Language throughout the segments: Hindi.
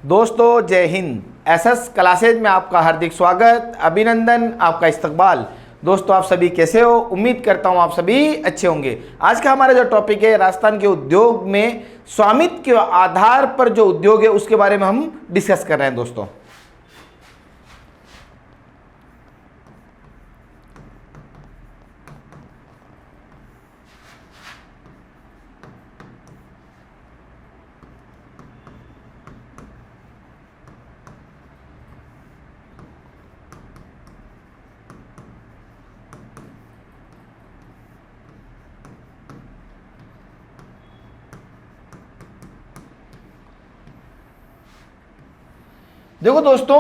दोस्तों जय हिंद। एसएस क्लासेज में आपका हार्दिक स्वागत, अभिनंदन, आपका इस्तकबाल। दोस्तों आप सभी कैसे हो? उम्मीद करता हूं आप सभी अच्छे होंगे। आज का हमारा जो टॉपिक है राजस्थान के उद्योग में स्वामित्व के आधार पर जो उद्योग है उसके बारे में हम डिस्कस कर रहे हैं दोस्तों। देखो दोस्तों,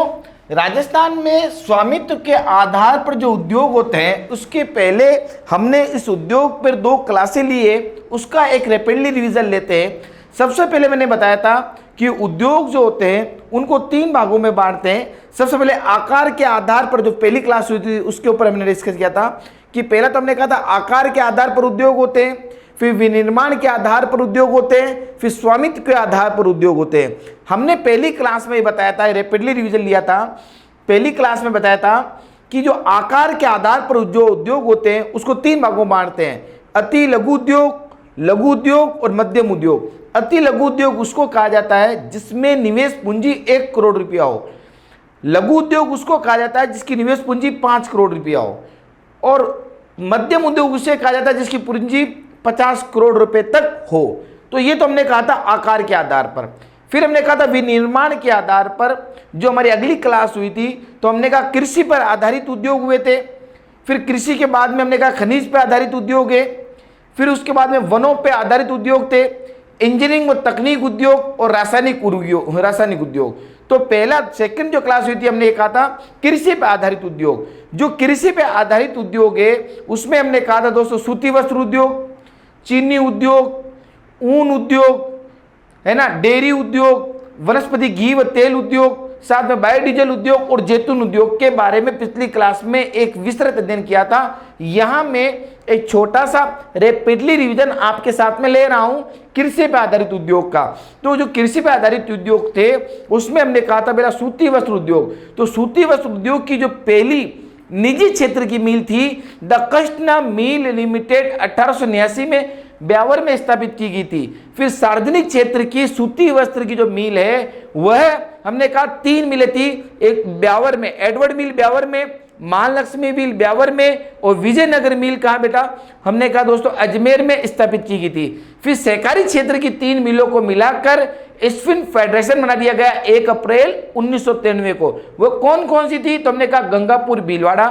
राजस्थान में स्वामित्व के आधार पर जो उद्योग होते हैं उसके पहले हमने इस उद्योग पर 2 क्लासें लिए, उसका एक रैपिडली रिवीजन लेते हैं। सबसे पहले मैंने बताया था कि उद्योग जो होते हैं उनको 3 भागों में बांटते हैं। सबसे पहले आकार के आधार पर जो पहली क्लास हुई थी उसके ऊपर हमने डिस्कस किया था कि पहला तो हमने कहा था आकार के आधार पर उद्योग होते हैं, फिर विनिर्माण के आधार पर उद्योग होते हैं, फिर स्वामित्व के आधार पर उद्योग होते हैं। हमने पहली क्लास में बताया था, रैपिडली रिवीजन लिया था, पहली क्लास में बताया था कि जो आकार के आधार पर जो उद्योग होते हैं उसको 3 भागों में बांटते हैं, अति लघु उद्योग, लघु उद्योग और मध्यम उद्योग। अति लघु उद्योग उसको कहा जाता है जिसमें निवेश पूंजी 1 करोड़ रुपया हो। लघु उद्योग उसको कहा जाता है जिसकी निवेश पूंजी 5 करोड़ रुपया हो, और मध्यम उद्योग उसे कहा जाता है जिसकी पूंजी 50 करोड़ रुपए तक हो। तो ये तो हमने कहा था आकार के आधार पर। फिर हमने कहा था विनिर्माण के आधार पर, जो हमारी अगली क्लास हुई थी तो हमने कहा कृषि पर आधारित उद्योग हुए थे। फिर कृषि के बाद में हमने कहा खनिज पर आधारित उद्योग है। फिर उसके बाद में वनों पर आधारित उद्योग थे, इंजीनियरिंग और तकनीक उद्योग और रासायनिक उद्योग। तो पहला सेकंड जो क्लास हुई थी हमने कहा था कृषि पर आधारित उद्योग। जो कृषि पर आधारित उद्योग है उसमें हमने कहा था दोस्तों सूती वस्त्र उद्योग, चीनी उद्योग, ऊन उद्योग है ना, डेयरी उद्योग, वनस्पति घी व तेल उद्योग, साथ में बायोडीजल उद्योग और जैतून उद्योग के बारे में पिछली क्लास में एक विस्तृत अध्ययन किया था। यहां मैं एक छोटा सा रैपिडली रिवीजन आपके साथ में ले रहा हूं कृषि पर आधारित उद्योग का। तो जो कृषि पर आधारित उद्योग थे उसमें हमने कहा था मेरा सूती वस्त्र उद्योग। तो सूती वस्त्र उद्योग की जो पहली निजी क्षेत्र की मिल थी द कृष्णा मिल लिमिटेड 1889 में ब्यावर में स्थापित की गई थी। फिर सार्वजनिक क्षेत्र की सूती वस्त्र की जो मिल है वह हमने कहा 3 मिलें थी, एक ब्यावर में, एडवर्ड मिल ब्यावर में, महालक्ष्मी मिल ब्यावर में और विजयनगर मिल कहाँ बेटा, हमने कहा दोस्तों अजमेर में स्थापित की गई थी। फिर सहकारी क्षेत्र की 3 मिलों को मिलाकर स्पिन फेडरेशन बना दिया गया 1 अप्रैल 1993 को। वो कौन कौन सी थी? तो हमने कहा गंगापुर भीलवाड़ा,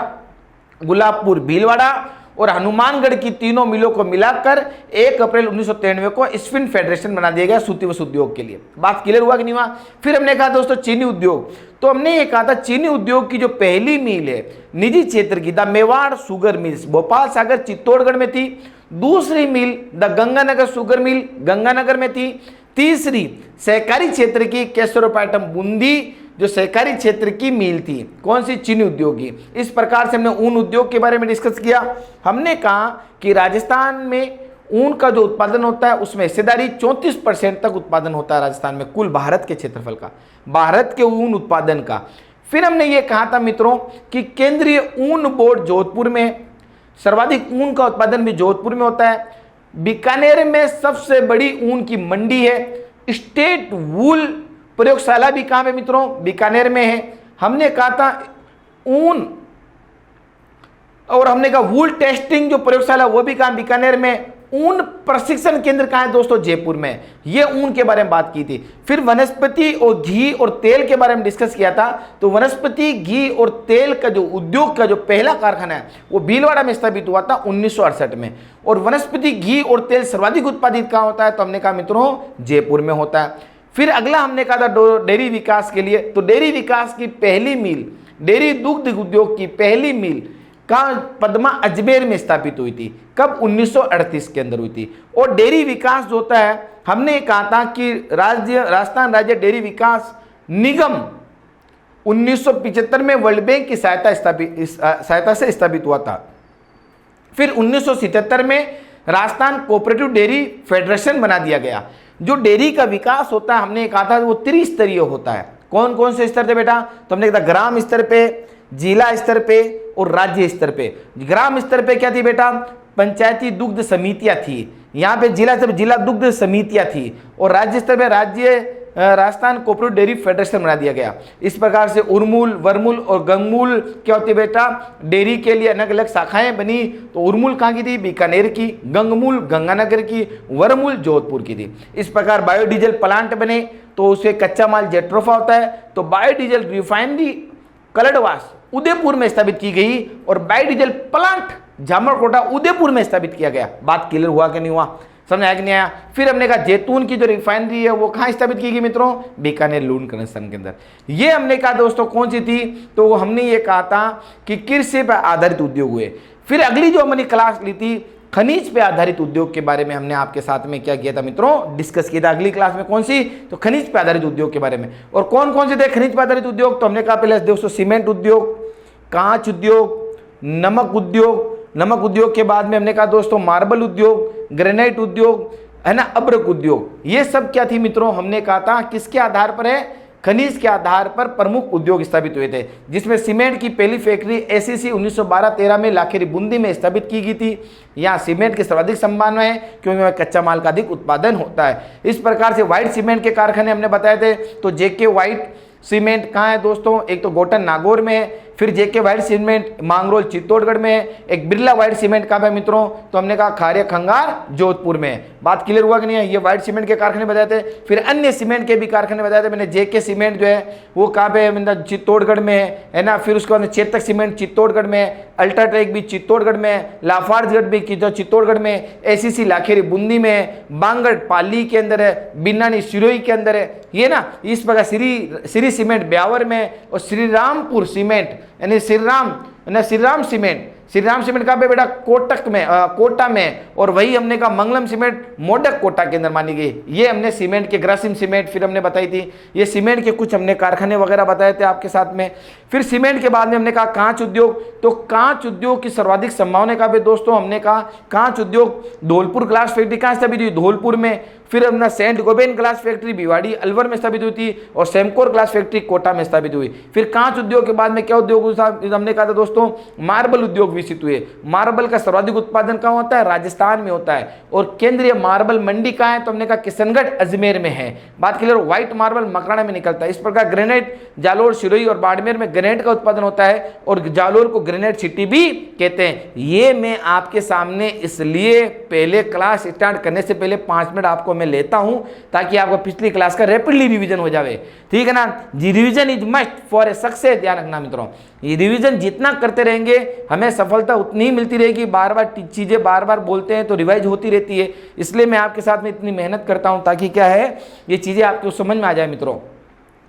गुलाबपुर भीलवाड़ा और हनुमानगढ़ की 3 मिलों को मिलाकर 1 अप्रैल 1993 को स्पिन फेडरेशन बना दिया गया सूती वस्त्र उद्योग के लिए। बात क्लियर हुआ कि नहीं हुआ? फिर हमने कहा दोस्तों चीनी उद्योग। तो हमने ये कहा था चीनी उद्योग की जो पहली मिल है निजी क्षेत्र की the Mewar sugar mills Bhopal Sagar Chittorgarh में थी। दूसरी mill the Ganganagar sugar mill Ganganagar में थी। तीसरी सहकारी क्षेत्र की केशवपाटम बूंदी जो सहकारी क्षेत्र की मिल थी, कौन सी? चीनी उद्योग की। इस प्रकार से हमने ऊन उद्योग के बारे में डिस्कस किया। हमने कहा कि राजस्थान में ऊन का जो उत्पादन होता है उसमें हिस्सेदारी 34% तक उत्पादन होता है राजस्थान में, कुल भारत के क्षेत्रफल का, भारत के ऊन उत्पादन का। फिर हमने ये कहा था मित्रों कि केंद्रीय ऊन बोर्ड जोधपुर में, सर्वाधिक ऊन का उत्पादन भी जोधपुर में होता है। बीकानेर में सबसे बड़ी ऊन की मंडी है। स्टेट वूल प्रयोगशाला भी कहां है मित्रों? बीकानेर में है। हमने कहा था ऊन और हमने कहा वूल टेस्टिंग जो प्रयोगशाला वो भी कहां? बीकानेर में। ऊन प्रशिक्षण केंद्र कहां है दोस्तों? जयपुर में। ये ऊन के बारे में बात की थी। फिर वनस्पति और घी और तेल के बारे में डिस्कस किया था। तो वनस्पति घी और तेल का जो उद्योग का जो पहला कारखाना है वो भीलवाड़ा में स्थापित हुआ था 1968 में। और वनस्पति घी और तेल सर्वाधिक उत्पादित कहां होता है? तो हमने कहा मित्रों जयपुर में होता है। फिर अगला हमने कहा था डेयरी विकास के लिए। तो डेयरी विकास की पहली मिल, डेयरी दुग्ध उद्योग की पहली मिल कहाँ? पद्मा अजमेर में स्थापित हुई थी। कब? 1938 के अंदर हुई थी। और डेयरी विकास जो होता है हमने कहा था कि राजस्थान राज्य डेयरी विकास निगम 1975 में वर्ल्ड बैंक की सहायता से स्थापित हुआ था। फिर 1977 में राजस्थान कोऑपरेटिव डेयरी फेडरेशन बना दिया गया। जो डेयरी का विकास होता है, हमने कहा था वो त्रिस्तरीय होता है। कौन कौन से स्तर थे बेटा? तो हमने कहा ग्राम स्तर पे, जिला स्तर पे और राज्य स्तर पे। ग्राम स्तर पे क्या थी बेटा? पंचायती दुग्ध समितियां थी। यहाँ पे जिला स्तर जिला दुग्ध समितियां थी। और राज्य स्तर पे राज्य राजस्थान कोऑपरेटिव डेयरी फेडरेशन बना दिया गया। इस प्रकार से उर्मूल, वर्मूल और गंगमूल क्या होती है बेटा? डेयरी के लिए अलग अलग शाखाएं बनी। तो उर्मूल कहाँ की थी? बीकानेर की। गंगमूल गंगानगर की। वर्मूल जोधपुर की थी। इस प्रकार बायोडीजल प्लांट बने, तो उससे कच्चा माल जेट्रोफा होता है। तो बायोडीजल रिफाइनरी कलडवास उदयपुर में स्थापित की गई और बायोडीजल प्लांट जामरकोटा उदयपुर में स्थापित किया गया। बात क्लियर हुआ कि नहीं हुआ? समझ आया कि नहीं आया? फिर हमने कहा जैतून की जो रिफाइनरी है वो कहाँ स्थापित की गई मित्रों? बीकानेर लून कनेक्शन के अंदर। ये हमने कहा दोस्तों कौन सी थी? तो हमने ये कहा था कि कृषि पर आधारित उद्योग हुए। फिर अगली जो हमने क्लास ली थी खनिज पे आधारित उद्योग के बारे में, हमने आपके साथ में क्या किया था मित्रों? डिस्कस किया था। अगली क्लास में कौन सी? तो खनिज पे आधारित उद्योग के बारे में। और कौन कौन से थे खनिज पे आधारित उद्योग? तो हमने कहा पहले दोस्तों सीमेंट उद्योग, कांच उद्योग, नमक उद्योग। नमक उद्योग के बाद में हमने कहा दोस्तों मार्बल उद्योग, ग्रेनाइट उद्योग, है ना, अब्रक उद्योग। ये सब क्या थी मित्रों? हमने कहा था किसके आधार पर है? खनिज के आधार पर प्रमुख उद्योग स्थापित हुए थे, जिसमें सीमेंट की पहली फैक्ट्री एसीसी 1912-13 में लाखेरी बूंदी में स्थापित की गई थी। यहाँ सीमेंट की सर्वाधिक संभावना है क्योंकि कच्चा माल का अधिक उत्पादन होता है। इस प्रकार से व्हाइट सीमेंट के कारखाने हमने बताए थे। तो जेके व्हाइट सीमेंट कहाँ है दोस्तों? एक तो गोटन नागौर में है, फिर जेके व्हाइट सीमेंट मांगरोल चित्तौड़गढ़ में है, एक बिरला व्हाइट सीमेंट कहाँ है मित्रों? तो हमने कहा खारिया खंगार जोधपुर में है। बात क्लियर हुआ कि नहीं है? ये व्हाइट सीमेंट के कारखाने बताए थे। फिर अन्य सीमेंट के भी कारखाने बताए थे मैंने। जेके सीमेंट जो है वो कहाँ पे है? चित्तौड़गढ़ में है ना। फिर उसके बाद चेतक सीमेंट चित्तौड़गढ़ में है, अल्ट्राटेक भी चित्तौड़गढ़ में है, लाफार्जगढ़ भी चित्तौड़गढ़ में, एसीसी लाखेरी बूंदी में है, बांगड़ पाली के अंदर है, बिन्नानी सिरोही के अंदर है, ये ना। इस प्रकार श्री सीमेंट ब्यावर में और श्री रामपुर सीमेंट यानी श्रीराम सीमेंट कहाँ पे बेटा? कोटक में, कोटा में। और वही हमने कहा मंगलम सीमेंट मोडक कोटा के अंदर मानी गई। ये हमने सीमेंट के ग्रासिम सीमेंट फिर हमने बताई थी। ये सीमेंट के कुछ हमने कारखाने वगैरह बताए थे आपके साथ में। फिर सीमेंट के बाद में हमने कहा कांच उद्योग। तो कांच उद्योग की सर्वाधिक संभावना कहाँ पे दोस्तों? हमने कहा कांच उद्योग धौलपुर ग्लास फैक्ट्री कहाँ स्थापित हुई? धौलपुर में। फिर अपना Saint Gobain glass factory Bhiwadi Alwar में स्थापित हुई थी और सेमकोर ग्लास फैक्ट्री कोटा में स्थापित हुई। फिर कांच उद्योग के बाद में क्या उद्योग हमने कहा था दोस्तों? मार्बल उद्योग विकसित हुए। मार्बल का सर्वाधिक उत्पादन कहाँ होता है? राजस्थान में होता है। और केंद्रीय मार्बल मंडी कहाँ है? तो हमने कहा किशनगढ़ अजमेर में है। बात क्लियर? व्हाइट मार्बल मकराना में निकलता है। इस प्रकार ग्रेनाइट जालोर सिरोही और बाड़मेर में ग्रेनाइट का उत्पादन होता है और जालोर को ग्रेनाइट सिटी भी कहते हैं। ये मैं आपके सामने इसलिए पहले क्लास स्टार्ट करने से पहले 5 मिनट आपको मैं लेता हूं ताकि आपको पिछली क्लास का रैपिडली रिवीजन हो जाए। ठीक है ना जी? Revision is must for a success. ध्यान रखना मित्रों, ये रिवीजन जितना करते रहेंगे हमें सफलता उतनी ही मिलती रहेगी। बार बार चीजें बार बार बोलते हैं तो रिवाइज होती रहती है, इसलिए मैं आपके साथ में इतनी मेहनत करता हूं ताकि क्या है ये चीजें आपको समझ में आ जाए मित्रों।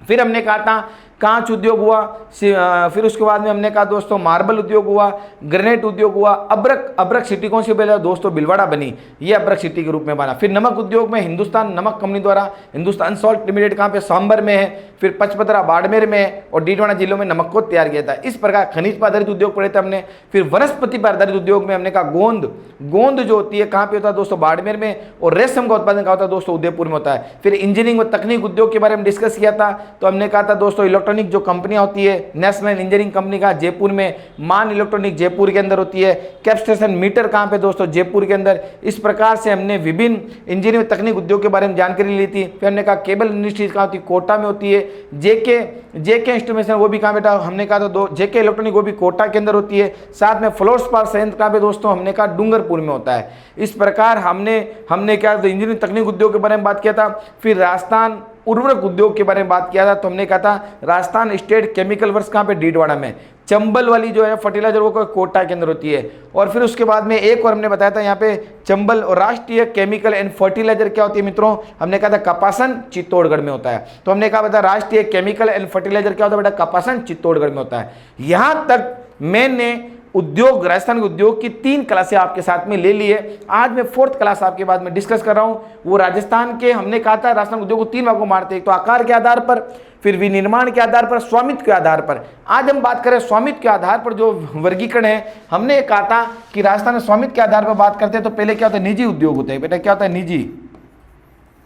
फिर हमने कहा था कांच उद्योग हुआ, फिर उसके बाद में हमने कहा दोस्तों मार्बल उद्योग हुआ, ग्रेनाइट उद्योग हुआ, अब्रक सिटी कौन सी पहले दोस्तों? भिलवाड़ा बनी, ये अब्रक सिटी के रूप में बना। फिर नमक उद्योग में हिंदुस्तान नमक कंपनी द्वारा हिंदुस्तान सॉल्ट लिमिटेड कहाँ पे? सांबर में है। फिर पचपदरा बाड़मेर में और डीडवाना जिलों में नमक को तैयार किया था। इस प्रकार खनिज पर आधारित उद्योग पढ़े थे हमने। फिर वनस्पति पर आधारित उद्योग में हमने कहा गोंद जो होती है कहाँ पे होता है दोस्तों? बाड़मेर में। और रेशम का उत्पादन कहाँ होता है दोस्तों? उदयपुर में होता है। फिर इंजीनियरिंग व तकनीक उद्योग के बारे में डिस्कस किया था। तो हमने कहा था दोस्तों इलेक्ट्रॉनिक जो कंपनियां होती है, नेशनल इंजीनियरिंग कंपनी का जयपुर में, मान इलेक्ट्रॉनिक जयपुर के अंदर होती है, कैपस्टेशन मीटर कहाँ पे दोस्तों? जयपुर के अंदर। इस प्रकार से हमने विभिन्न इंजीनियरिंग तकनीक उद्योग के बारे में जानकारी ली थी। फिर हमने कहा केबल इंडस्ट्रीज कहाँ होती है? कोटा में होती है। जेके इंस्ट्रूमेंटेशन वो भी कहाँ बेटा? हमने कहा तो जेके इलेक्ट्रॉनिक वो भी कोटा के अंदर होती है। साथ में फ्लोर्सपार संयंत्र कहाँ पे दोस्तों? हमने कहा डूंगरपुर में होता है। इस प्रकार हमने क्या तो इंजीनियरिंग तकनीक उद्योग के बारे में बात किया था। फिर राजस्थान उर्वरक उद्योग के बारे में बात किया था। तो हमने कहा था राजस्थान स्टेट केमिकल वर्क्स कहाँ पे? डीडवाड़ा में। चंबल वाली जो है फर्टिलाइजर वो कोटा के अंदर होती है। और फिर उसके बाद में एक और हमने बताया था यहाँ पे चंबल और राष्ट्रीय केमिकल एंड फर्टिलाइजर क्या होती है मित्रों? हमने कहा था कपासन चित्तौड़गढ़ में होता है। तो हमने कहा था राष्ट्रीय केमिकल एंड फर्टिलाइजर क्या होता है बेटा? कपासन चित्तौड़गढ़ में होता है। यहां तक मैंने उद्योग राजस्थान के उद्योग की 3 क्लासें आपके साथ में ले ली है। आज मैं 4th क्लास आपके बाद में डिस्कस कर रहा हूं। वो राजस्थान के हमने कहा था राजस्थान उद्योग को 3 भागों में बांटते हैं, तो आकार के आधार पर, फिर विनिर्माण के आधार पर, स्वामित्व के आधार पर। आज हम बात करें स्वामित्व के आधार पर जो वर्गीकरण है। हमने कहा था कि राजस्थान में स्वामित्व के आधार पर बात करते हैं तो पहले क्या होता है? निजी उद्योग होते हैं बेटा। क्या होता है?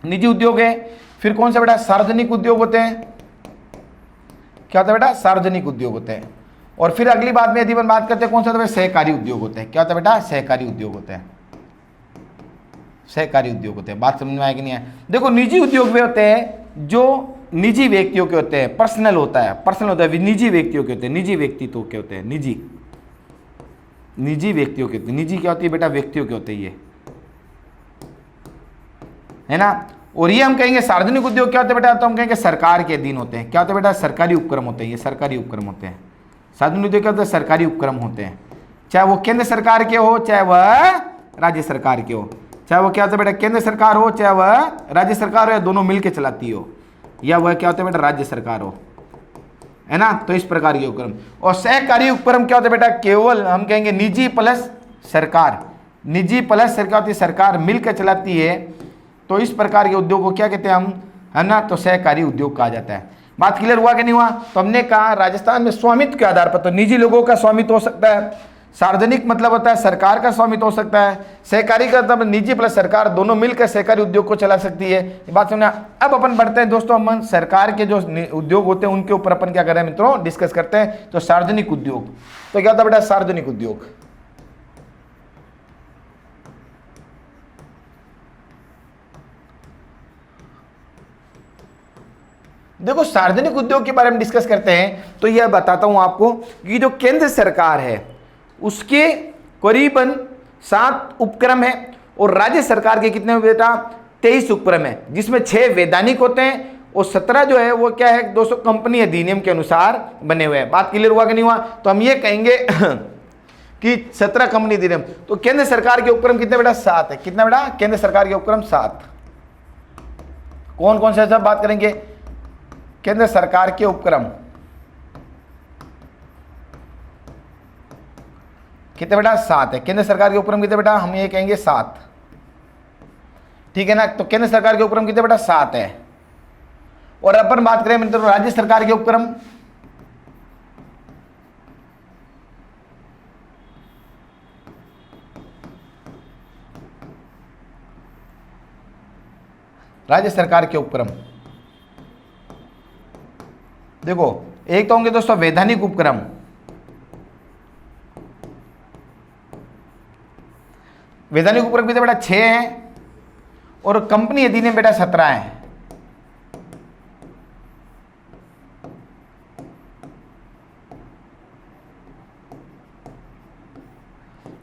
निजी उद्योग है। फिर कौन सा बेटा, सार्वजनिक उद्योग होते हैं। क्या होता है बेटा, सार्वजनिक उद्योग होते हैं। और फिर अगली बात में यदि अपन बात करते हैं कौन सा होता है, सहकारी उद्योग होते हैं। क्या होता है बेटा, सहकारी उद्योग होते हैं, सहकारी उद्योग होते हैं। बात समझ में आएगी नहीं है। देखो निजी उद्योग वे होते हैं जो निजी व्यक्तियों के होते हैं, पर्सनल होता है, पर्सनल होता है, निजी व्यक्तियों के होते हैं, निजी व्यक्तित्व के होते हैं, निजी व्यक्तियों के होते हैं। निजी क्या होती है बेटा, व्यक्तियों के होते हैं, ये है ना। और ये हम कहेंगे सार्वजनिक उद्योग क्या होते हैं बेटा, तो हम कहेंगे सरकार के अधीन होते हैं। क्या होते हैं बेटा, सरकारी उपक्रम होते हैं, ये सरकारी उपक्रम होते हैं। सार्वजनिक उद्योग क्या होते हैं, सरकारी उपक्रम होते हैं, चाहे वो केंद्र सरकार के हो चाहे वह राज्य सरकार के हो, चाहे वो क्या होता है बेटा, केंद्र सरकार हो चाहे वह राज्य सरकार हो, या दोनों मिलकर चलाती हो, या वह क्या होता है बेटा, राज्य सरकार हो, है ना। तो इस प्रकार के उपक्रम। और सहकारी उपक्रम क्या होता है बेटा, केवल हम कहेंगे निजी प्लस सरकार, निजी प्लस सरकार होती है, सरकार मिलकर चलाती है। तो इस प्रकार के उद्योग को क्या कहते हैं हम, है ना, तो सहकारी उद्योग कहा जाता है। बात क्लियर हुआ कि नहीं हुआ। तो हमने कहा राजस्थान में स्वामित्व के आधार पर तो निजी लोगों का स्वामित्व हो सकता है, सार्वजनिक मतलब होता है सरकार का स्वामित्व हो सकता है, सहकारी का मतलब निजी प्लस सरकार दोनों मिलकर सहकारी उद्योग को चला सकती है। ये बात समझना। अब अपन बढ़ते हैं दोस्तों, हम सरकार के जो उद्योग होते हैं उनके ऊपर अपन क्या कर रहे हैं मित्रों, डिस्कस करते हैं। तो सार्वजनिक उद्योग, तो क्या होता है बेटा, सार्वजनिक उद्योग। देखो सार्वजनिक उद्योग के बारे में डिस्कस करते हैं तो यह बताता हूं आपको कि जो केंद्र सरकार है उसके करीबन 7 उपक्रम है और राज्य सरकार के कितने बेटा, 23 उपक्रम है, जिसमें 6 वैधानिक होते हैं और 17 जो है वो क्या है दोस्तों, कंपनी अधिनियम के अनुसार बने हुए हैं। बात क्लियर हुआ कि नहीं हुआ। तो हम ये कहेंगे कि 17 कंपनी अधिनियम। तो केंद्र सरकार के उपक्रम कितने बेटा, 7 है। कितना बेटा, केंद्र सरकार के उपक्रम 7। कौन कौन से सब बात करेंगे, केंद्र सरकार के उपक्रम कितने बेटा, 7 है। केंद्र सरकार के उपक्रम कितने बेटा, हम ये कहेंगे 7, ठीक है ना। तो केंद्र सरकार के उपक्रम कितने बेटा, 7 है। और अपन बात करें मित्रों राज्य सरकार के उपक्रम, राज्य सरकार के उपक्रम देखो, एक तो होंगे दोस्तों वैधानिक उपक्रम, वैधानिक उपक्रम कितने बेटा, 6 हैं और कंपनी अधिनियम बेटा 17 है।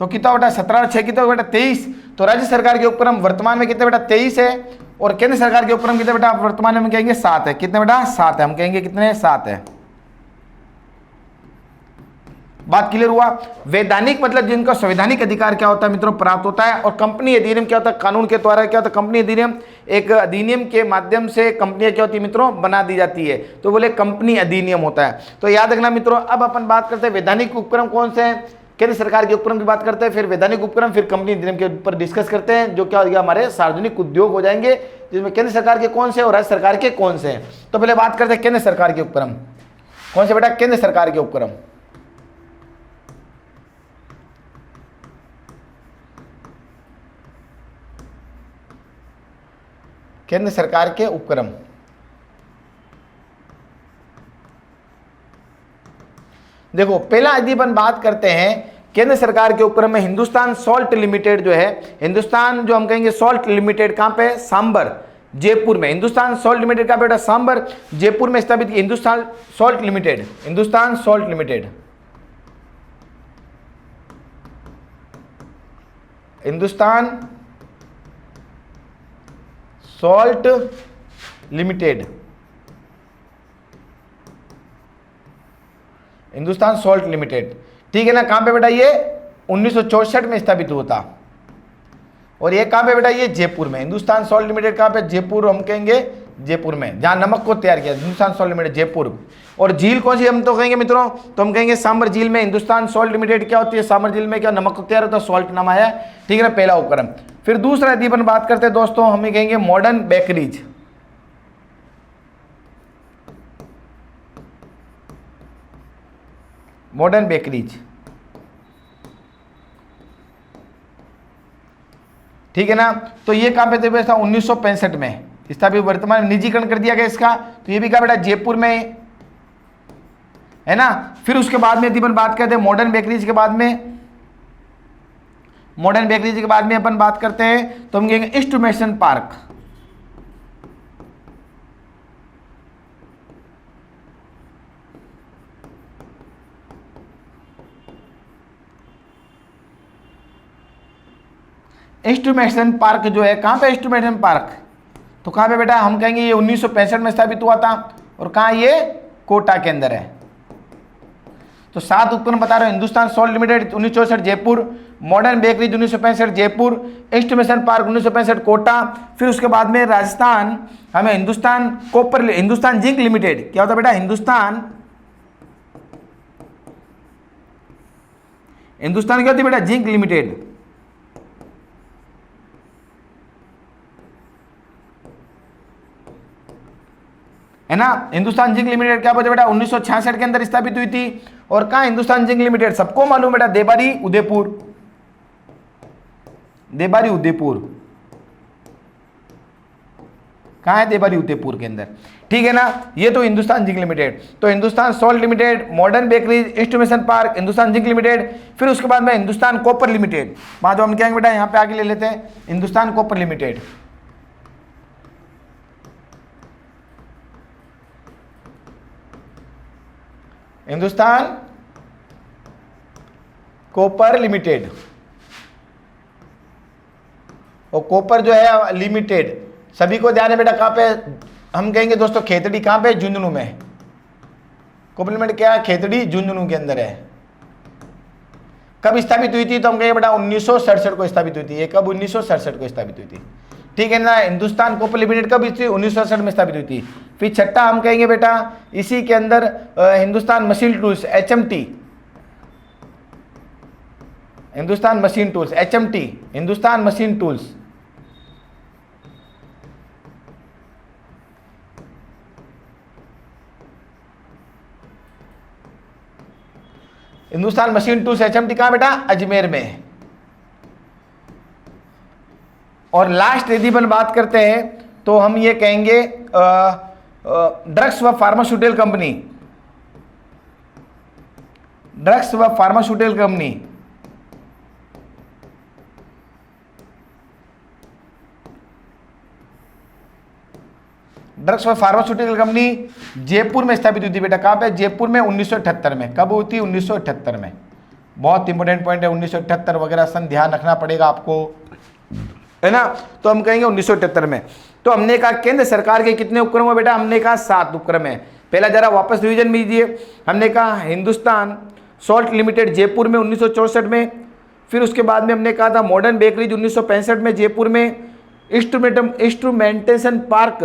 तो कितना बेटा, 17 और 6 कितना बेटा, 23। तो राज्य सरकार के उपक्रम वर्तमान में कितने बेटा, 23 है और केंद्र सरकार के उपक्रम कितने बेटा, वर्तमान में हम कहेंगे 7 है। कितने बेटा, 7 है। हम कहेंगे कितने, 7 है। बात क्लियर हुआ। वैधानिक मतलब जिनका संवैधानिक अधिकार क्या होता है मित्रों, प्राप्त होता है। और कंपनी अधिनियम क्या होता है, कानून के द्वारा क्या होता है, कंपनी अधिनियम एक अधिनियम के माध्यम से कंपनियां क्या होती है मित्रों, बना दी जाती है, तो बोले कंपनी अधिनियम होता है। तो याद रखना मित्रों। अब अपन बात करते हैं वैधानिक उपक्रम कौन से हैं, केंद्र सरकार के उपक्रम की बात करते हैं, फिर वैधानिक उपक्रम, फिर कंपनी अधिनियम के ऊपर डिस्कस करते हैं, जो क्या हो गया हमारे सार्वजनिक उद्योग हो जाएंगे, जिसमें केंद्र सरकार के कौन से और राज्य सरकार के कौन से हैं। तो पहले बात करते हैं केंद्र सरकार के उपक्रम। कौन से बेटा, केंद्र सरकार के उपक्रम। केंद्र सरकार के उपक्रम देखो, पहला यदि अपन बात करते हैं केंद्र सरकार के उपक्रम में हिंदुस्तान सॉल्ट लिमिटेड जो है, हिंदुस्तान जो हम कहेंगे सॉल्ट लिमिटेड कहां पे, सांबर जयपुर में। हिंदुस्तान सॉल्ट लिमिटेड कहां पे बेटा, सांबर जयपुर में स्थापित की Hindustan salt limited, Hindustan salt limited, Hindustan salt limited, Hindustan salt limited, ठीक है ना। कहां पे बेटा, ये 1964 में स्थापित हुआ था। और ये कहां पे बेटा, ये जयपुर में। हिंदुस्तान सॉल्ट लिमिटेड कहां पे, जयपुर, हम कहेंगे जयपुर में, जहां नमक को तैयार किया, हिंदुस्तान सॉल्ट लिमिटेड जयपुर। और झील कौन सी हम तो कहेंगे मित्रों, तो हम कहेंगे सांबर झील में हिंदुस्तान सॉल्ट लिमिटेड क्या होती है, सांबर झील में क्या नमक को तैयार होता है, सॉल्ट नाम आया, ठीक है ना, पहला उपक्रम। फिर दूसरा यदि अपन बात करते हैं दोस्तों, हमें कहेंगे मॉडर्न बेकरीज, मॉडर्न बेकरीज, ठीक है ना। तो ये कहां पे थे, 1965 में, स्थापित, वर्तमान में निजीकरण कर दिया गया इसका, तो ये भी क्या बेटा जयपुर में है ना। फिर उसके बाद में यदि अपन बात करते हैं मॉडर्न बेकरीज के बाद में, मॉडर्न बेकरीज के बाद में अपन बात करते हैं तो हम कहेंगे इंस्ट्रूमेशन पार्क। इंस्ट्रूमेशन पार्क जो है कहां पे, इंस्ट्रूमेशन पार्क तो कहां पे बेटा, हम कहेंगे ये 1965 में स्थापित हुआ था, और कहां, ये कोटा के अंदर है। तो 7 उपक्रम बता रहे हो, Hindustan salt limited 1964 Jaipur, modern bakeries 1965 Jaipur, instrumentation park 1965 Kota. फिर उसके बाद में राजस्थान, हमें Hindustan copper, Hindustan zinc limited, क्या होता है बेटा, हिंदुस्तान क्या होती है बेटा, जिंक लिमिटेड, है ना। हिंदुस्तान जिंक लिमिटेड क्या बोलते बेटा 1966 के अंदर स्थापित हुई थी। और कहां हिंदुस्तान जिंक लिमिटेड, सबको मालूम बेटा, देबारी उदयपुर, देबारी उदयपुर कहां है, देबारी उदयपुर के अंदर, ठीक है ना। ये तो हिंदुस्तान जिंक लिमिटेड। तो Hindustan salt limited, modern bakeries, instrumentation park, Hindustan zinc limited. फिर उसके बाद में हिंदुस्तान कॉपर लिमिटेड, बाद हम क्या बेटा यहां पे आगे ले लेते हैं, Hindustan copper limited, Hindustan copper limited. और कॉपर जो है लिमिटेड, सभी को ध्यान है बेटा कहां पे, हम कहेंगे दोस्तों खेतड़ी, कहां पे, झुंझुनू में। कॉपर लिमिटेड क्या है, खेतड़ी झुंझुनू के अंदर है। कब स्थापित हुई थी, तो हम कहेंगे बेटा 1967 को स्थापित हुई थी। ये कब, 1967 को स्थापित हुई थी, ठीक है ना। हिंदुस्तान कॉपर लिमिटेड कब थी, 1967 में स्थापित हुई थी। फिर छठा हम कहेंगे बेटा इसी के अंदर Hindustan machine tools, HMT, Hindustan machine tools, HMT, Hindustan machine tools, Hindustan machine tools HMT कहां बेटा, अजमेर में है। और लास्ट यदि अपन बात करते हैं तो हम ये कहेंगे ड्रग्स व फार्मास्यूटिकल कंपनी, ड्रग्स व फार्मास्यूटिकल कंपनी, ड्रग्स व फार्मास्यूटिकल कंपनी जयपुर में स्थापित हुई थी बेटा, कहां पे, जयपुर में 1978 में। कब हुई थी, 1978 में। बहुत इंपॉर्टेंट पॉइंट है, 1978 वगैरह सन ध्यान रखना पड़ेगा आपको, है ना। तो हम कहेंगे 1978 में। तो हमने कहा केंद्र सरकार के कितने उपक्रम है बेटा, हमने कहा 7 उपक्रम है। पहला जरा वापस रिवीजन कीजिए, हमने कहा हिंदुस्तान सॉल्ट लिमिटेड जयपुर में 1964 में। फिर उसके बाद में हमने कहा था मॉडर्न बेकरीज 1965 में जयपुर में, इंस्ट्रूमेंटेशन पार्क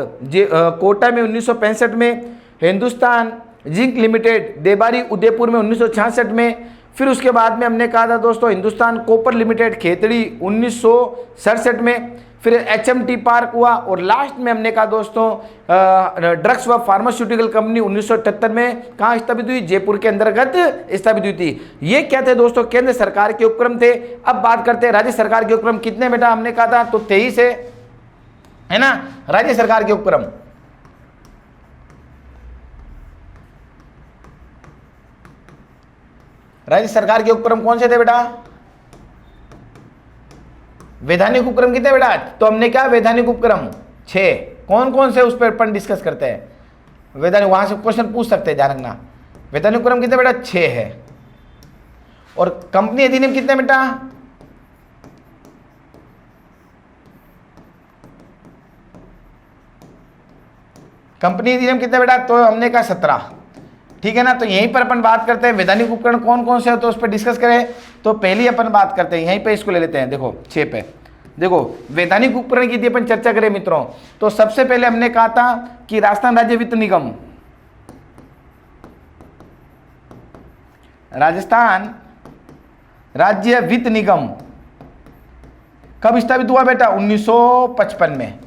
कोटा में 1965 में, हिंदुस्तान जिंक लिमिटेड देबारी उदयपुर में 1966 में। फिर उसके बाद में हमने कहा था दोस्तों हिंदुस्तान कॉपर लिमिटेड खेतड़ी 1967 में। फिर HMT पार्क हुआ, और लास्ट में हमने कहा दोस्तों ड्रग्स व फार्मास्यूटिकल कंपनी 1978 में कहाँ स्थापित हुई, जयपुर के अंतर्गत स्थापित हुई थी। ये क्या थे दोस्तों, केंद्र सरकार के उपक्रम थे। अब बात करते हैं राज्य सरकार के उपक्रम कितने बेटा, हमने कहा था तो 23 है ना, राज्य सरकार के उपक्रम। राज्य सरकार के उपक्रम कौन से थे बेटा, वैधानिक उपक्रम कितने बेटा, तो हमने क्या वैधानिक उपक्रम 6, कौन कौन से उस पर अपन डिस्कस करते हैं वैधानिक, वहां से क्वेश्चन पूछ सकते हैं, ध्यान रखना। वैधानिक उपक्रम कितने बेटा 6 है। और कंपनी अधिनियम कितने बेटा, कंपनी अधिनियम कितने बेटा, तो हमने कहा 17, ठीक है ना। तो यहीं पर अपन बात करते हैं वैधानिक उपकरण कौन कौन से हो, तो उस पर डिस्कस करें। तो पहली अपन बात करते हैं यहीं पे, इसको ले लेते हैं, देखो 6 पे। देखो वैधानिक उपकरण की यदि अपन चर्चा करें मित्रों, तो सबसे पहले हमने कहा था कि राजस्थान राज्य वित्त निगम, राजस्थान राज्य वित्त निगम कब स्थापित हुआ बेटा, 1955 में।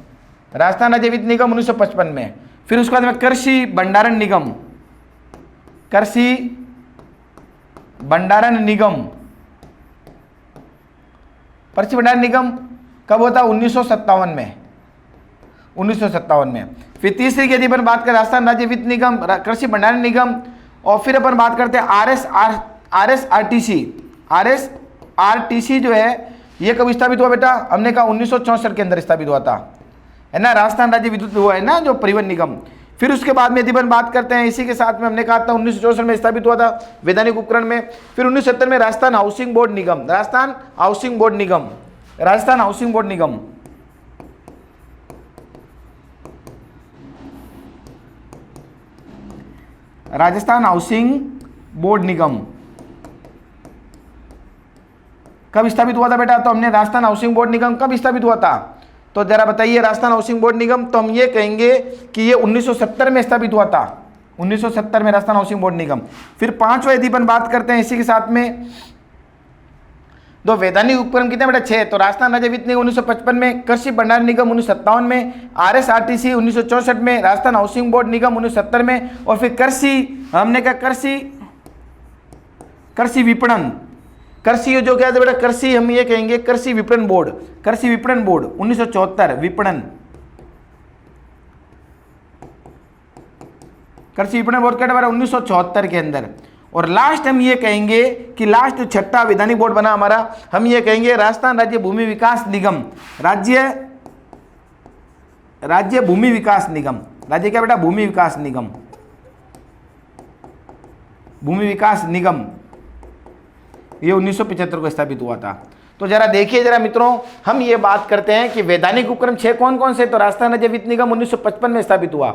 राजस्थान राज्य वित्त निगम 1955 में। फिर उसके बाद में कृषि भंडारण निगम, कृषि भंडारण निगम, कृषि भंडारण निगम कब होता, 1957 में। 1957 में। फिर तीसरी की यदि अपन बात करें राजस्थान राज्य वित्त निगम, कृषि भंडारण निगम, और फिर अपन बात करते हैं RSRTC जो है ये कब स्थापित हुआ बेटा? हमने कहा 1964 के अंदर स्थापित हुआ था, है ना, राजस्थान राज्य विद्युत हुआ है ना जो परिवहन निगम। फिर उसके बाद में यदि अपन बात करते हैं इसी के साथ में हमने कहा था 1964 में स्थापित हुआ था वैधानिक उपकरण में। फिर 1970 में राजस्थान हाउसिंग बोर्ड निगम, राजस्थान हाउसिंग बोर्ड निगम, राजस्थान हाउसिंग बोर्ड निगम, राजस्थान हाउसिंग बोर्ड निगम कब स्थापित हुआ था बेटा? तो हमने राजस्थान हाउसिंग बोर्ड निगम कब स्थापित हुआ था? तो जरा बताइए, राजस्थान हाउसिंग बोर्ड निगम, तो हम ये कहेंगे कि ये 1970 में स्थापित हुआ था, 1970 में राजस्थान हाउसिंग बोर्ड निगम। फिर पांचवा यदि अपन बात करते हैं इसी के साथ में, दो वैधानिक उपक्रम कितने बेटा? 6। तो राजस्थान राज्य वित्त निगम 1955 में, कृषि भंडार निगम 1957 में, RSRTC 1964 में, राजस्थान हाउसिंग बोर्ड निगम 1970 में, और फिर कृषि, हमने कहा कृषि विपणन, कृषि जो क्या है बेटा? कृषि हम ये कहेंगे कृषि विपणन बोर्ड, कृषि विपणन बोर्ड 1974, विपणन, कृषि विपणन बोर्ड क्या है 1974 के अंदर। और लास्ट हम ये कहेंगे कि लास्ट जो छठा वैधानिक बोर्ड बना हमारा, हम ये कहेंगे राजस्थान राज्य भूमि विकास निगम, राज्य भूमि विकास निगम, राज्य क्या बेटा? भूमि विकास निगम, भूमि विकास निगम, ये 1975 को स्थापित हुआ था। तो जरा देखिए जरा मित्रों, हम ये बात करते हैं कि वैधानिक उपक्रम 6 कौन कौन से? तो राजस्थान राज्य वित्त निगम 1955 में स्थापित हुआ,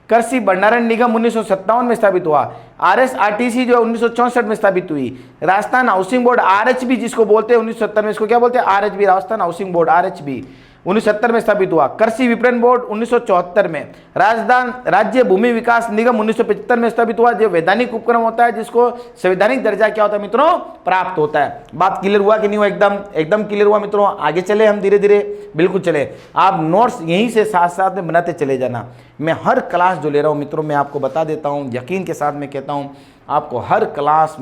कृषि भंडारण निगम 1957 में स्थापित हुआ, RSRTC जो 1964 में स्थापित हुई, राजस्थान हाउसिंग बोर्ड RHB जिसको बोलते हैं 1970 में, इसको क्या बोलते हैं? RHB, Rajasthan housing board RHB 1970 में स्थापित हुआ, कृषि विपणन बोर्ड 1974 में, राजस्थान राज्य भूमि विकास निगम 1975 में स्थापित हुआ। जो वैधानिक उपक्रम होता है जिसको संवैधानिक दर्जा क्या होता है मित्रों? प्राप्त होता है। बात क्लियर हुआ कि नहीं हुआ? एकदम क्लियर हुआ मित्रों। आगे चले हम धीरे धीरे, बिल्कुल चले। आप नोट्स यहीं से साथ साथ में बनाते चले जाना। मैं हर क्लास जो ले रहा हूँ मित्रों, मैं आपको बता देता हूँ, यकीन के साथ मैं कहता हूँ आपको हर क्लास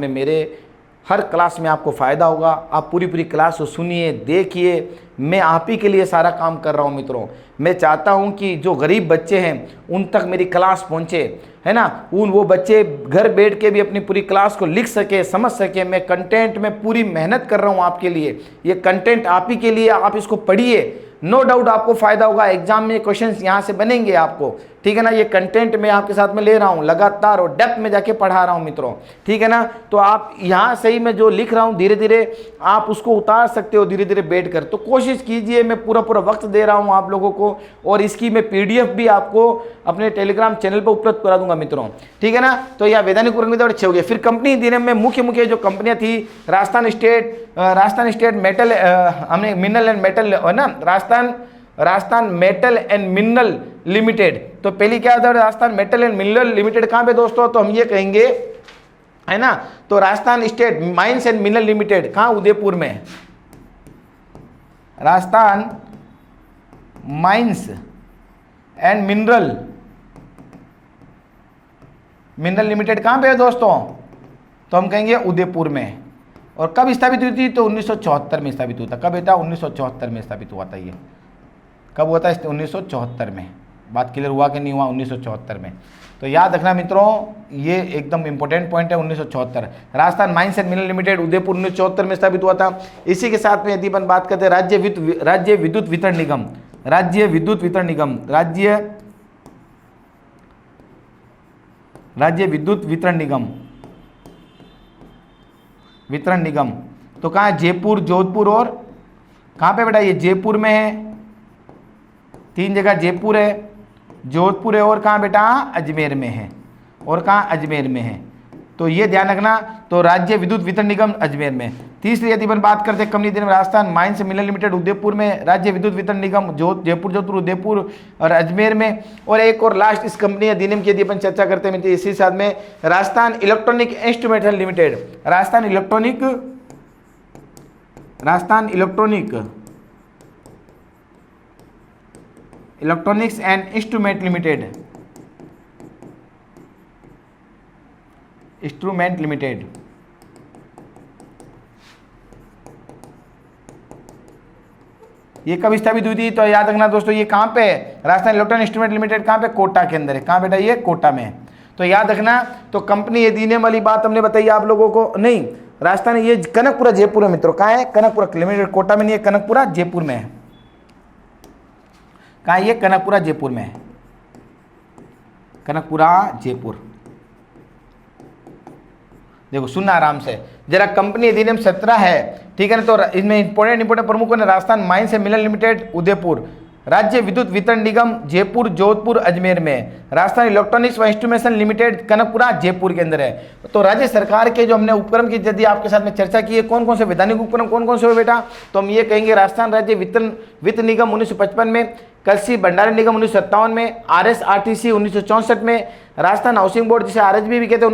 में आपको फ़ायदा होगा। आप पूरी क्लास को सुनिए, देखिए। मैं आप ही के लिए सारा काम कर रहा हूँ मित्रों। मैं चाहता हूँ कि जो गरीब बच्चे हैं उन तक मेरी क्लास पहुँचे, है ना, वो बच्चे घर बैठ के भी अपनी पूरी क्लास को लिख सके, समझ सके। मैं कंटेंट में पूरी मेहनत कर रहा हूँ आपके लिए। ये कंटेंट आप ही के लिए, आप इसको पढ़िए, नो डाउट आपको फायदा होगा। एग्जाम में क्वेश्चंस यहाँ से बनेंगे आपको, ठीक है ना। ये कंटेंट मैं आपके साथ में ले रहा हूँ लगातार और डेप्थ में जाके पढ़ा रहा हूँ मित्रों, ठीक है ना। तो आप यहाँ से ही मैं जो लिख रहा हूँ धीरे धीरे आप उसको उतार सकते हो, धीरे धीरे बैठ कर। तो कोशिश कीजिए, मैं पूरा वक्त दे रहा हूँ आप लोगों को, और इसकी मैं PDF भी आपको अपने टेलीग्राम चैनल पर उपलब्ध करा दूंगा मित्रों, ठीक है ना। तो यह वैधानिक उपक्रम अच्छे हो गए। फिर कंपनी दिन में मुख्य जो कंपनियां थी, राजस्थान स्टेट मेटल, हमने मिनरल एंड मेटल, है ना, Rajasthan metal and mineral limited. तो पहली क्या था? Rajasthan metal and mineral limited कहाँ पे दोस्तों? तो हम ये कहेंगे, है ना, तो Rajasthan state mines and mineral limited कहाँ? उदयपुर में। Rajasthan mines and mineral limited कहाँ पे है दोस्तों? तो हम कहेंगे उदयपुर में। और कब स्थापित हुई थी? तो 1974 में स्थापित हुआ था। कब बेटा? 1974 में स्थापित हुआ था। ये कब हुआ था? 1974 में। बात क्लियर हुआ कि नहीं हुआ? 1974 में। तो याद रखना मित्रों, ये एकदम इंपॉर्टेंट पॉइंट है। 1974 Rajasthan mines and mineral limited Udaipur 1974 में स्थापित हुआ था। इसी के साथ में यदि अपन बात करते हैं राज्य विद्युत वितरण निगम, राज्य विद्युत वितरण निगम, राज्य विद्युत वितरण निगम, तो कहाँ है? जयपुर, जोधपुर और कहाँ पे बेटा? ये जयपुर में है। 3 जगह जयपुर है, जोधपुर है, और कहाँ बेटा? अजमेर में है। और कहाँ? अजमेर में है। तो ये ध्यान रखना। तो राज्य विद्युत वितरण निगम अजमेर में। तीसरी यदि अपन बात करते हैं कंपनी दिन में, Rajasthan mines mineral limited Udaipur में, राज्य विद्युत वितरण निगम जयपुर, जोधपुर, उदयपुर और अजमेर में। और एक और लास्ट इस कंपनी अधिनियम की यदि अपन चर्चा करते हैं इसी साथ में, Rajasthan electronic instrumental limited, Rajasthan electronics and instrument limited, ये कब स्थापित हुई थी? तो याद रखना दोस्तों, ये कहाँ पे है? राजस्थान इलेक्ट्रॉनिक इंस्ट्रूमेंट लिमिटेड कहाँ पे? कोटा के अंदर है। कहाँ बेटा? ये कोटा में है। तो याद रखना, तो कंपनी अधिनियम वाली बात हमने बताई आप लोगों को। नहीं, राजस्थान, ये कनकपुरा जयपुर है मित्रों। कहाँ है? कनकपुरा लिमिटेड, कोटा में नहीं है, कनकपुरा जयपुर में है। कहाँ? ये कनकपुरा जयपुर में है, कनकपुरा जयपुर। देखो सुनना आराम से जरा, कंपनी अधिनियम 17 है, ठीक है ना। तो इसमें इंपोर्टेंट प्रमुखों ने Rajasthan mines and mineral limited Udaipur, राज्य विद्युत वितरण निगम जयपुर, जोधपुर, अजमेर में, राजस्थान इलेक्ट्रॉनिक्स व इंस्ट्रूमेंटेशन लिमिटेड कनकपुरा जयपुर के अंदर है। तो राज्य सरकार के जो हमने उपक्रम की यदि आपके साथ में चर्चा की है, कौन कौन से वैधानिक उपक्रम कौन कौन से हुए बेटा? तो हम ये कहेंगे, राजस्थान राज्य वित्त निगम 1955 में, कृषि भंडारण निगम 1957 में, RSRTC 1964 में, राजस्थान हाउसिंग बोर्ड जिसे RHB भी कहते हैं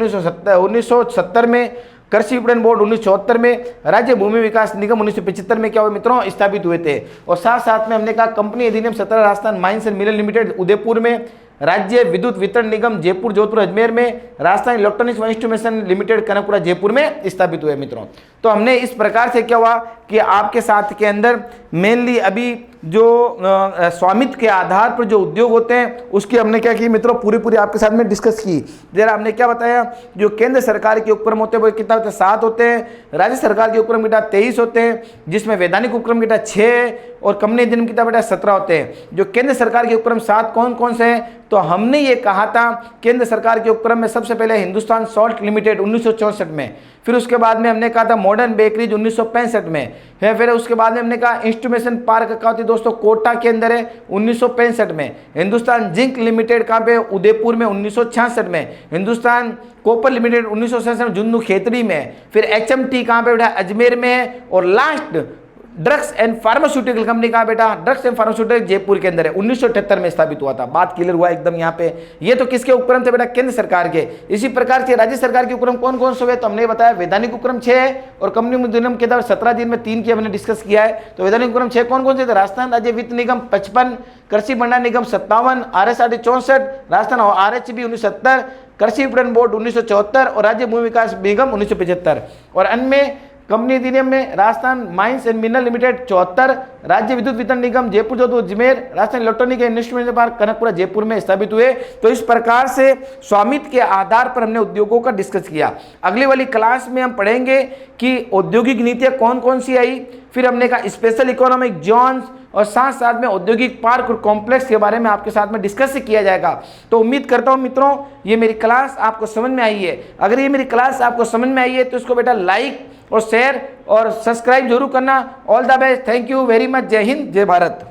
1970 में, कृषि विपणन बोर्ड 1974 में, राज्य भूमि विकास निगम 1975 में क्या हुए मित्रों? स्थापित हुए थे। और साथ साथ में हमने कहा कंपनी अधिनियम 17 Rajasthan mines and mineral limited Udaipur में, राज्य विद्युत वितरण निगम जयपुर, जोधपुर, अजमेर में, राजस्थान इलेक्ट्रॉनिक्स व इंस्ट्रूमेंटेशन लिमिटेड कनकपुरा जयपुर में स्थापित हुए मित्रों। तो हमने इस प्रकार से क्या हुआ कि आपके साथ के अंदर मेनली अभी जो स्वामित्व के आधार पर जो उद्योग होते हैं उसकी हमने क्या की मित्रों? पूरी आपके साथ में डिस्कस की। जरा हमने क्या बताया, जो केंद्र सरकार के उपक्रम होते हैं वो कितना होते हैं? 7 होते हैं। राज्य सरकार के उपक्रम बेटा 23 होते हैं, जिसमें वैधानिक उपक्रम बेटा 6 और कंपनी अधिनियम कितना बेटा 17 होते हैं। जो केंद्र सरकार के उपक्रम 7 कौन कौन से हैं? तो हमने ये कहा था केंद्र सरकार के उपक्रम में सबसे पहले हिंदुस्तान सॉल्ट लिमिटेड 1964 में, फिर उसके बाद में हमने कहा था मॉडर्न बेकरीज 1965 में है, फिर उसके बाद में हमने कहा इंस्ट्रूमेंटेशन पार्क कहाँ थी दोस्तों? कोटा के अंदर है 1965 में। हिंदुस्तान जिंक लिमिटेड कहाँ पे? उदयपुर में 1966 में। हिंदुस्तान कॉपर लिमिटेड 1967 में झुंझुनू खेतड़ी में। फिर HMT कहाँ पे बेटा? अजमेर में है। और last drugs and pharmaceutical company कहाँ बेटा? ड्रग्स एंड फार्मास्यूटिकल जयपुर के अंदर है, 1978 में स्थापित हुआ था। बात क्लियर हुआ एकदम यहाँ पे? ये तो किसके उपक्रम थे बेटा? केंद्र सरकार के। इसी प्रकार से राज्य सरकार के उपक्रम कौन कौन से हुए? तो हमने बताया वैधानिक उपक्रम 6 है और कंपनी अधिनियम के तहत 17 दिन में 3 की हमने डिस्कस किया है। तो वैधानिक उपक्रम 6 कौन कौन से थे? राजस्थान राज्य वित्त निगम 55, कृषि भंडार निगम 57, RSRT 64, राजस्थान RHB 1970, कृषि विपणन बोर्ड 1974 और राज्य भूमि विकास निगम 1975। और अन्य में कंपनी अधिनियम में Rajasthan mines and mineral limited 74, राज्य विद्युत वितरण निगम Jaipur, Jodhpur, Ajmer, Rajasthan electronic instrumentation park Kanakpura Jaipur में स्थापित हुए। तो इस प्रकार से स्वामित्व के आधार पर हमने उद्योगों का डिस्कस किया। अगली वाली क्लास में हम पढ़ेंगे कि औद्योगिक नीतियां कौन कौन सी आई, फिर हमने कहा स्पेशल इकोनॉमिक जोन्स और साथ साथ में औद्योगिक पार्क और कॉम्प्लेक्स के बारे में आपके साथ में डिस्कस किया जाएगा। तो उम्मीद करता हूं मित्रों ये मेरी क्लास आपको समझ में आई है। अगर ये मेरी क्लास आपको समझ में आई है तो इसको बेटा लाइक और शेयर और सब्सक्राइब जरूर करना। All the best, thank you very much, जय हिंद, जय भारत।